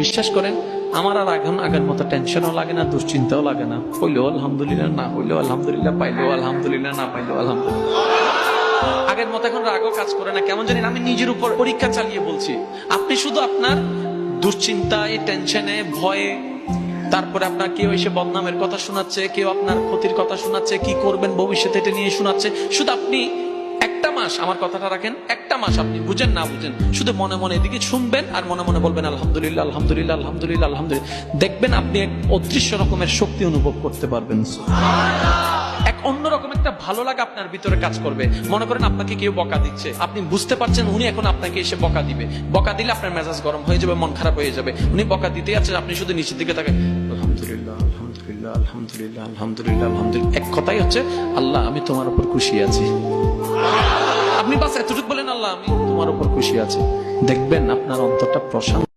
বিশ্বাস করেন আমার আর এখন আগের মতো টেনশনও লাগে না, দুশ্চিন্তাও লাগে না। হইলেও আলহামদুলিল্লাহ, না হইলেও আলহামদুলিল্লাহ, পাইলেও আলহামদুলিল্লাহ, না পাইলেও আলহামদুলিল্লাহ। আগের মতো এখন রাগও কাজ করে না, কেমন জানি আমি নিজের উপর পরীক্ষা চালিয়ে বলছি। আপনি শুধু আপনার দুশ্চিন্তায়, টেনশনে, ভয়ে, তারপরে আপনার কেউ এসে বদনামের কথা শোনাচ্ছে, কেউ আপনার ক্ষতির কথা শোনাচ্ছে, কি করবেন ভবিষ্যতে এটা নিয়ে শোনাচ্ছে। শুধু আপনি একটা মাস, আমার কথাটা রাখেন, একটা মাস আপনি বুঝেন না বুঝেন, শুধু মনে মনে এদিকে শুনবেন আর মনে মনে বলবেন আলহামদুলিল্লাহ, আলহামদুলিল্লাহ, আলহামদুলিল্লাহ, আলহামদুলিল্লাহ। দেখবেন আপনি এক অদৃশ্য রকমের শক্তি অনুভব করতে পারবেন। এক অন্যরকম একটা ভালো লাগা আপনার ভিতরে কাজ করবে। মনে করেন আপনাকে কেউ বকা দিচ্ছে, আপনি বুঝতে পারছেন উনি এখন আপনাকে এসে বকা দিবে। বকা দিলে আপনার মেজাজ গরম হয়ে যাবে, মন খারাপ হয়ে যাবে। উনি বকা দিতে আছে, আপনি শুধু নিচের দিকে তাকান, আলহামদুলিল্লাহ, আলহামদুলিল্লাহ, আলহামদুলিল্লাহ, আলহামদুলিল্লাহ, আলহামদুলিল্লাহ। এক কথাই হচ্ছে আল্লাহ আমি তোমার উপর খুশি আছি। আপনি বাস এতটুকু বলেন আল্লাহ আমি তোমার উপর খুশি আছি, দেখবেন আপনার অন্তরটা প্রশান্ত।